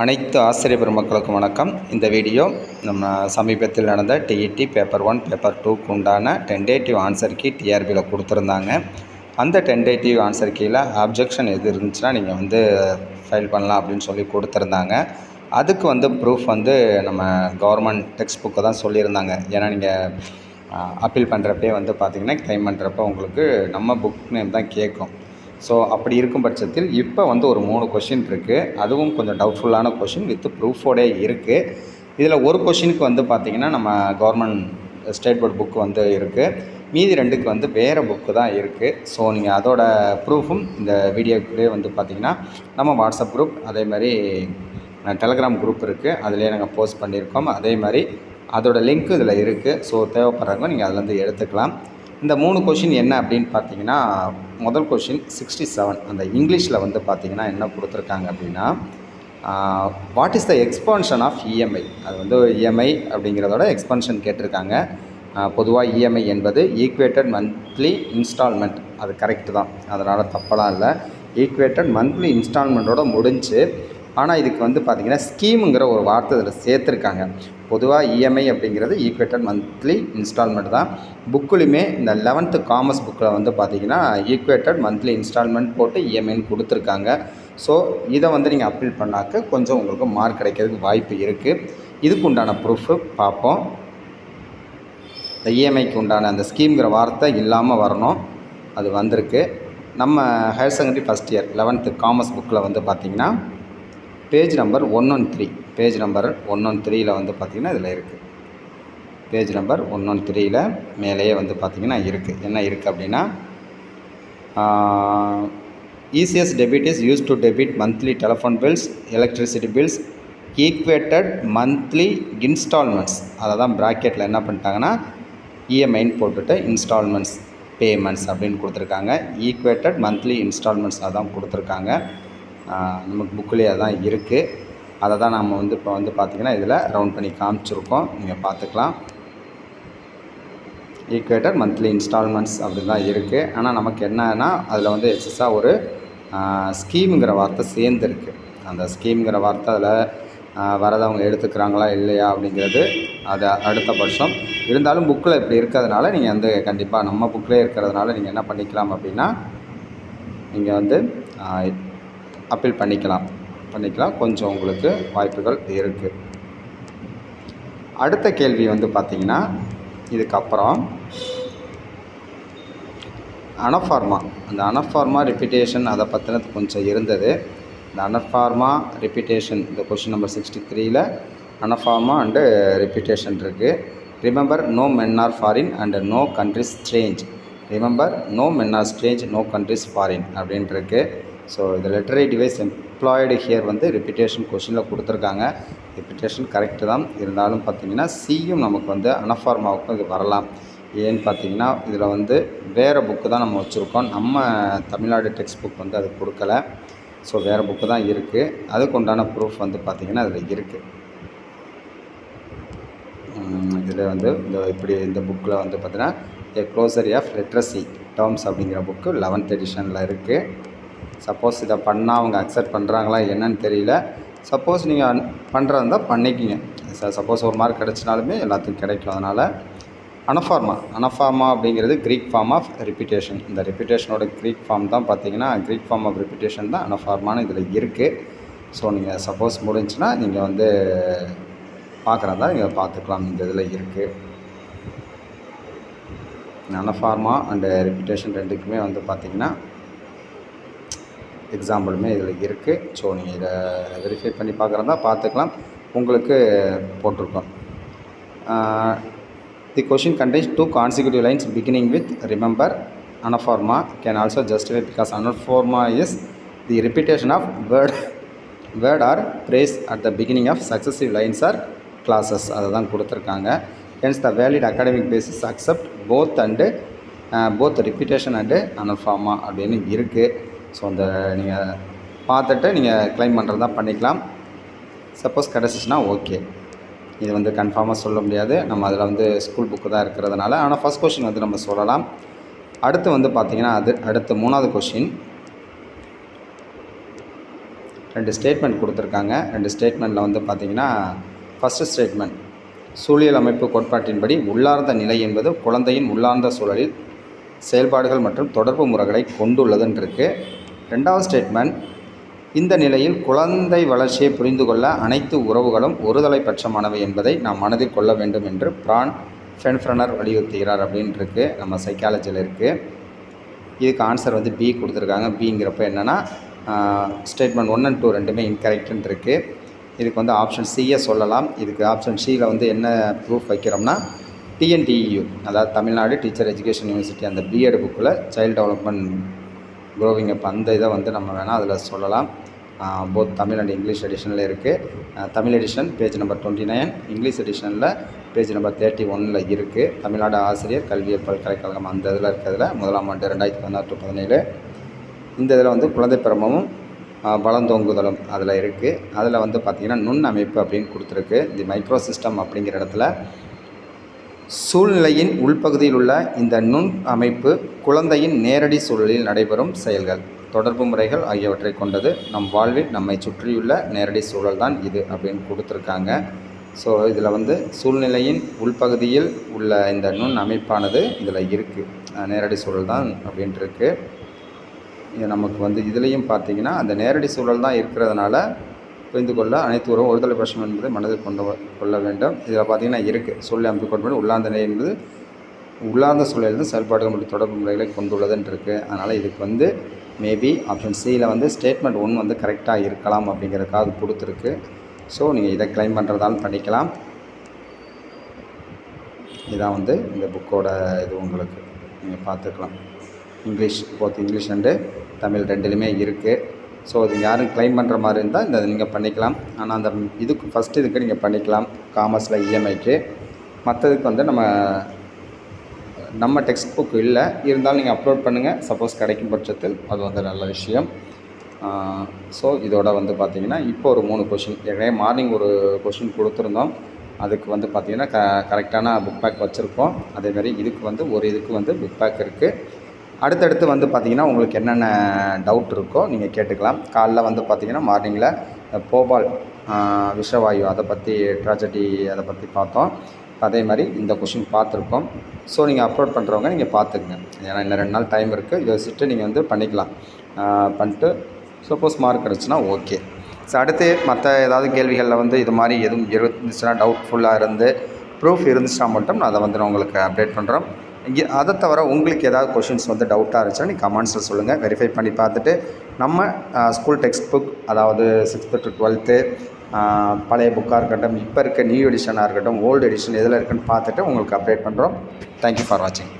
அனைத்து ஆசிரியர் பெருமக்களுக்கும் வணக்கம். இந்த வீடியோ நம்ம சமீபத்தில் நடந்த டிஇடி பேப்பர் 1 பேப்பர் 2க்கு உண்டான டென்டேட்டிவ் ஆன்சர் கீ டிஆர்பியில் கொடுத்துருந்தாங்க. அந்த டென்டேட்டிவ் ஆன்சர் கீயில் அப்ஜெக்ஷன் எது இருந்துச்சுன்னா நீங்கள் ஃபைல் பண்ணலாம் அப்படின்னு சொல்லி கொடுத்துருந்தாங்க. அதுக்கு ப்ரூஃப் நம்ம கவர்மெண்ட் டெக்ஸ்ட் புக்கை தான் சொல்லியிருந்தாங்க. ஏன்னா நீங்கள் அப்பீல் பண்ணுறப்பே பார்த்தீங்கன்னா கிளைம் பண்ணுறப்ப உங்களுக்கு நம்ம புக் நேம் தான் கேட்கும். ஸோ அப்படி இருக்கும் பட்சத்தில் இப்போ ஒரு 3 கொஷின் இருக்குது. அதுவும் கொஞ்சம் டவுட்ஃபுல்லான கொஷின் வித் ப்ரூஃபோடே இருக்குது. இதில் ஒரு கொஷினுக்கு பார்த்தீங்கன்னா நம்ம கவர்மெண்ட் ஸ்டேட் போர்ட் புக்கு இருக்குது. மீதி 2க்கு வேறு புக்கு தான் இருக்குது. ஸோ நீங்கள் அதோட ப்ரூஃபும் இந்த வீடியோக்குள்ளே பார்த்தீங்கன்னா நம்ம வாட்ஸ்அப் குரூப் அதே மாதிரி டெலகிராம் குரூப் இருக்குது. அதிலே நாங்கள் போஸ்ட் பண்ணியிருக்கோம். அதே மாதிரி அதோட லிங்க்கு இதில் இருக்குது. ஸோ தேவைப்படுறவங்க நீங்கள் அதிலேருந்து எடுத்துக்கலாம். இந்த 3 கொஷின் என்ன அப்படின்னு பார்த்தீங்கன்னா, முதல் கொஷின் 67 அந்த இங்கிலீஷில் பார்த்தீங்கன்னா என்ன கொடுத்துருக்காங்க அப்படின்னா, what is the expansion of EMI? அது இஎம்ஐ அப்படிங்கிறதோட எக்ஸ்பான்ஷன் கேட்டிருக்காங்க. பொதுவாக இஎம்ஐ என்பது ஈக்குவேட்டட் மந்த்லி இன்ஸ்டால்மெண்ட். அது கரெக்டு தான், அதனால் தப்பெல்லாம் இல்லை. ஈக்குவேட்டட் மந்த்லி இன்ஸ்டால்மெண்ட்டோட முடிஞ்சு. ஆனால் இதுக்கு பார்த்தீங்கன்னா ஸ்கீமுங்கிற ஒரு வார்த்தை இதில் சேர்த்துருக்காங்க. பொதுவாக இஎம்ஐ அப்படிங்கிறது ஈக்குவேட்டட் மந்த்லி இன்ஸ்டால்மெண்ட் தான். புக்குலையுமே இந்த 11th காமர்ஸ் புக்கில் பார்த்தீங்கன்னா ஈக்குவேட்டட் மந்த்லி இன்ஸ்டால்மெண்ட் போட்டு இஎம்ஐன்னு கொடுத்துருக்காங்க. ஸோ இதை நீங்கள் அப்பீல் பண்ணாக்க கொஞ்சம் உங்களுக்கு மார்க் கிடைக்கிறதுக்கு வாய்ப்பு இருக்குது. இதுக்கு உண்டான ப்ரூஃபு பார்ப்போம். இந்த இஎம்ஐக்கு உண்டான அந்த ஸ்கீம்ங்கிற வார்த்தை இல்லாமல் வரணும். அது வந்திருக்கு. நம்ம higher secondary first year 11th commerce புக்கில் பார்த்தீங்கன்னா பேஜ் நம்பர் 113 பேஜ் நம்பர் 113 பார்த்திங்கன்னா இதில் இருக்குது. பேஜ் நம்பர் 113 மேலேயே பார்த்திங்கன்னா இருக்குது. என்ன இருக்குது அப்படின்னா, ECS debit is use to debit monthly telephone bills, electricity bills, equated monthly instalments. அதை தான் ப்ராக்கெட்டில் என்ன பண்ணிட்டாங்கன்னா இஎம்ஐன்னு போட்டுட்டு இன்ஸ்டால்மெண்ட்ஸ் பேமெண்ட்ஸ் அப்படின்னு கொடுத்துருக்காங்க. ஈக்குவேட்டட் மந்த்லி இன்ஸ்டால்மெண்ட்ஸ் அதான் கொடுத்துருக்காங்க. நமக்கு புக்கிலே அதான் இருக்குது. அதை தான் நம்ம இப்போ பார்த்திங்கன்னா இதில் ரவுண்ட் பண்ணி காமிச்சிருக்கோம். நீங்கள் பார்த்துக்கலாம். ஈக்குவேட்டட் மந்த்லி இன்ஸ்டால்மெண்ட்ஸ் அப்படி தான் இருக்குது. ஆனால் நமக்கு என்னன்னா அதில் எக்ஸஸாக ஒரு ஸ்கீமுங்கிற வார்த்தை சேர்ந்துருக்கு. அந்த ஸ்கீமுங்கிற வார்த்தை அதில் வரதவங்க எடுத்துக்கிறாங்களா இல்லையா அப்படிங்கிறது அது அடுத்த பட்சம். இருந்தாலும் புக்கில் இப்படி இருக்கிறதுனால நீங்கள் கண்டிப்பாக நம்ம புக்கிலே இருக்கிறதுனால நீங்கள் என்ன பண்ணிக்கலாம் அப்படின்னா, நீங்கள் அப்பீல் பண்ணிக்கலாம். கொஞ்சம் உங்களுக்கு வாய்ப்புகள் இருக்குது. அடுத்த கேள்வி பார்த்திங்கன்னா, இதுக்கப்புறம் அனஃபார்மா, அந்த அனஃபார்மா ரிப்பீட்டேஷன் அதை பற்றினது கொஞ்சம் இருந்தது. இந்த அனஃபார்மா ரிப்பீட்டேஷன் இந்த question number 63 anaphora and repetition இருக்குது. Remember no men are foreign and no countries strange. Remember no men are strange no countries foreign அப்படின்ட்டுருக்கு. ஸோ இந்த literary device employed here repetition கொஷினில் கொடுத்துருக்காங்க. ரிப்பீட்டேஷன் கரெக்டு தான். இருந்தாலும் பார்த்திங்கன்னா சியும் நமக்கு அனஃபார்மாவுக்கும் இது வரலாம். ஏன்னு பார்த்தீங்கன்னா இதில் வேறு புக்கு தான் நம்ம வச்சுருக்கோம். நம்ம தமிழ்நாடு டெக்ஸ்ட் புக் அது கொடுக்கல. ஸோ வேறு புக்கு தான் இருக்குது. அதுக்கு உண்டான ப்ரூஃப் பார்த்திங்கன்னா அதில் இருக்குது. இதில் இந்த இப்படி இந்த புக்கில் பார்த்திங்கன்னா ஏ க்ளோசரி ஆஃப் லிட்ரஸி டேர்ம்ஸ் அப்படிங்கிற புக்கு 11th எடிஷனில் இருக்குது. சப்போஸ் இதை பண்ணால் அவங்க அக்செப்ட் பண்ணுறாங்களா என்னன்னு தெரியல. சப்போஸ் நீங்கள் பண்ணுறதா பண்ணிக்கிங்க. சப்போஸ் ஒரு மார்க் கிடச்சினாலுமே எல்லாத்துக்கும் கிடைக்கும். அதனால் அனஃபார்மா அப்படிங்கிறது க்ரீக் ஃபார்ம் ஆஃப் ரிப்பீட்டேஷன். இந்த ரிப்பீட்டேஷனோட க்ரீக் ஃபார்ம் தான் பார்த்திங்கன்னா க்ரீக் ஃபார்ம் ஆஃப் ரிப்பீட்டேஷன் தான் அனஃபார்மானு இதில் இருக்குது. ஸோ நீங்கள் சப்போஸ் முடிஞ்சுன்னா நீங்கள் பார்க்குறதா நீங்கள் பார்த்துக்கலாம். இந்த இதில் இருக்குது. அனஃபார்மா அண்டு ரிப்பீட்டேஷன் ரெண்டுக்குமே பார்த்திங்கன்னா எக்ஸாம்பிளுமே இதில் இருக்குது. ஸோ நீங்கள் இதை வெரிஃபை பண்ணி பார்க்குறதா பார்த்துக்கலாம். உங்களுக்கு போட்டிருக்கோம். தி question contains 2 consecutive lines beginning with remember. Anaphorma can also justify because anaphorma is the repetition of word or phrase at the beginning of successive lines or clauses. அதை தான் கொடுத்துருக்காங்க. hence the valid academic basis accept both repetition and anaphorma அப்படின்னு இருக்குது. So அந்த நீங்கள் பார்த்துட்டு நீங்கள் claim பண்ணுறது தான் பண்ணிக்கலாம். சப்போஸ் கிடச்சிச்சின்னா ஓகே. இது கன்ஃபார்மாக சொல்ல முடியாது. நம்ம அதில் ஸ்கூல் புக்கு தான் இருக்கிறதுனால. ஆனால் ஃபஸ்ட் கொஷின் நம்ம சொல்லலாம். அடுத்து பார்த்திங்கன்னா அடுத்த 3வது கொஷின் 2 ஸ்டேட்மெண்ட் கொடுத்துருக்காங்க. 2 ஸ்டேட்மெண்ட்டில் வந்து பார்த்திங்கன்னா, ஃபஸ்ட்டு ஸ்டேட்மெண்ட் சூழியல் அமைப்பு கோட்பாட்டின்படி உள்ளார்ந்த நிலை என்பது குழந்தையின் உள்ளார்ந்த சூழலில் செயல்பாடுகள் மற்றும் தொடர்பு முறைகளை கொண்டுள்ளதுன்னு இருக்குது. 2வது ஸ்டேட்மெண்ட் இந்த நிலையில் குழந்தை வளர்ச்சியை புரிந்து கொள்ள அனைத்து உறவுகளும் ஒருதலை பட்சமானவை என்பதை நாம் மனதில் கொள்ள வேண்டும் என்று பிரான் ஃபென்ஃப்ரனர் வலியுறுத்துகிறார் அப்படின்னு இருக்குது. நம்ம சைக்காலஜியில் இருக்குது. இதுக்கு ஆன்சர் வந்து பி கொடுத்துருக்காங்க. பிங்கிறப்ப என்னென்னா ஸ்டேட்மெண்ட் 1 and 2 ரெண்டுமே இன்கரெக்டுன்னு இருக்குது. இதுக்கு வந்து ஆப்ஷன் சியை சொல்லலாம். இதுக்கு ஆப்ஷன் சியில் வந்து என்ன ப்ரூஃப் வைக்கிறோம்னா, டிஎன்டிஇயு அதாவது தமிழ்நாடு டீச்சர் எஜுகேஷன் யூனிவர்சிட்டி அந்த பிஎட் புக்கில் சைல்டு டெவலப்மெண்ட் க்ரோவிங் அப் அந்த இதை வந்து நம்ம வேணால் அதில் சொல்லலாம். போத் தமிழ் அண்ட் இங்கிலீஷ் எடிஷனில் இருக்குது. Tamil edition page number 29, English எடிஷனில் பேஜ் நம்பர் 31 இருக்குது. தமிழ்நாடு ஆசிரியர் கல்வியியல் பல்கலைக்கழகம் அந்த இதில் இருக்கிறதுல 1ஆம் ஆண்டு 2016 to 17 இந்த இதில் வந்து குழந்தை பிறமமும் வளர்ந்தோங்குதலும் அதில் இருக்குது. அதில் வந்து பார்த்திங்கன்னா நுண் அமைப்பு அப்படின்னு கொடுத்துருக்கு. தி மைக்ரோ சிஸ்டம் அப்படிங்கிற இடத்துல சூழ்நிலையின் உள்பகுதியில் உள்ள இந்த நுண் அமைப்பு குழந்தையின் நேரடி சூழலில் நடைபெறும் செயல்கள், தொடர்பு முறைகள் ஆகியவற்றை கொண்டது. நம் வாழ்வில் நம்மை சுற்றியுள்ள நேரடி சூழல் தான் இது அப்படின்னு கொடுத்துருக்காங்க. ஸோ இதில் வந்து சூழ்நிலையின் உள்பகுதியில் உள்ள இந்த நுண் அமைப்பானது இதில் இருக்குது. நேரடி சூழல் தான் அப்படின்ட்டு இருக்குது. இது நமக்கு வந்து இதுலேயும் பார்த்திங்கன்னா அந்த நேரடி சூழல் தான் இருக்கிறதுனால புரிந்து கொள்ள அனைத்து உறவும் ஒருதலை பட்சம் என்பதை மனதில் கொள்ள வேண்டும். இதில் பார்த்திங்கன்னா இருக்குது சூழ்நிலை அமைப்பு கோட்பாடு உள்ளார்ந்த நிலை என்பது உள்ளார்ந்த சூழலில் செயல்பாடுகள் மற்றும் தொடர்பு முறைகளை கொண்டுள்ளதுன்னு இருக்குது. அதனால் இதுக்கு வந்து மேபி ஆப்ஷன் சியில் வந்து ஸ்டேட்மெண்ட் 1 வந்து கரெக்டாக இருக்கலாம் அப்படிங்கிறதுக்காக அது கொடுத்துருக்கு. ஸோ நீங்கள் இதை கிளைம் பண்ணுறதாலும் பண்ணிக்கலாம். இதான் வந்து இந்த புக்கோட இது உங்களுக்கு நீங்கள் பார்த்துக்கலாம். இங்கிலீஷ் அண்டு தமிழ் ரெண்டுலேயுமே இருக்குது. ஸோ இது யாரும் கிளைம் பண்ணுற மாதிரி இருந்தால் இந்த நீங்கள் பண்ணிக்கலாம். ஆனால் அந்த இதுக்கு ஃபஸ்ட்டு இதுக்கு நீங்கள் பண்ணிக்கலாம் காமர்ஸில் இஎம்ஐக்கு. மற்றதுக்கு வந்து நம்ம டெக்ஸ்ட் புக் இல்லை, இருந்தாலும் நீங்கள் அப்லோட் பண்ணுங்கள். சப்போஸ் கிடைக்கும் பட்சத்தில் அது வந்து நல்ல விஷயம். ஸோ இதோட வந்து பார்த்திங்கன்னா இப்போ ஒரு 3 கொஷின் ஏற்கனவே மார்னிங் ஒரு கொஷின் கொடுத்துருந்தோம். அதுக்கு வந்து பார்த்திங்கன்னா கரெக்டான புக் பேக் வச்சுருக்கோம். அதேமாதிரி இதுக்கு வந்து புக் பேக் இருக்குது. அடுத்தடுத்து வந்து பார்த்திங்கன்னா உங்களுக்கு என்னென்ன டவுட் இருக்கோ நீங்கள் கேட்டுக்கலாம். காலைல வந்து பார்த்திங்கன்னா மார்னிங்கில் போபால் விஷவாயு அதை பற்றி ட்ராஜடி அதை பற்றி பார்த்தோம். அதே மாதிரி இந்த கொஷின் பார்த்துருக்கோம். ஸோ நீங்கள் அப்லோட் பண்ணுறவங்க நீங்கள் பார்த்துக்குங்க. ஏன்னா இன்னும் 2 நாள் டைம் இருக்குது. யோசிச்சுட்டு நீங்கள் வந்து பண்ணிக்கலாம். பண்ணிட்டு சப்போஸ் மார்க் கிடச்சுன்னா ஓகே. ஸோ அடுத்து மற்ற ஏதாவது கேள்விகளில் வந்து இது மாதிரி எதுவும் இருந்துச்சுன்னா டவுட்ஃபுல்லாக இருந்து ப்ரூஃப் இருந்துச்சுன்னா மட்டும் நான் அதை வந்து நான் உங்களுக்கு அப்டேட் பண்ணுறோம். இங்கே அதை தவிர உங்களுக்கு ஏதாவது கொஷின்ஸ் வந்து டவுட்டாக இருந்துச்சுன்னா நீங்கள் கமெண்ட்ஸில் சொல்லுங்கள். வெரிஃபை பண்ணி பார்த்துட்டு நம்ம ஸ்கூல் டெக்ஸ்ட் புக் அதாவது 6th to 12th பழைய புக்காக இருக்கட்டும், இப்போ இருக்க நியூ எடிஷனாக இருக்கட்டும், ஓல்டு எடிஷன் எதில் இருக்குன்னு பார்த்துட்டு உங்களுக்கு அப்டேட் பண்ணுறோம். தேங்க்யூ ஃபார் வாட்சிங்.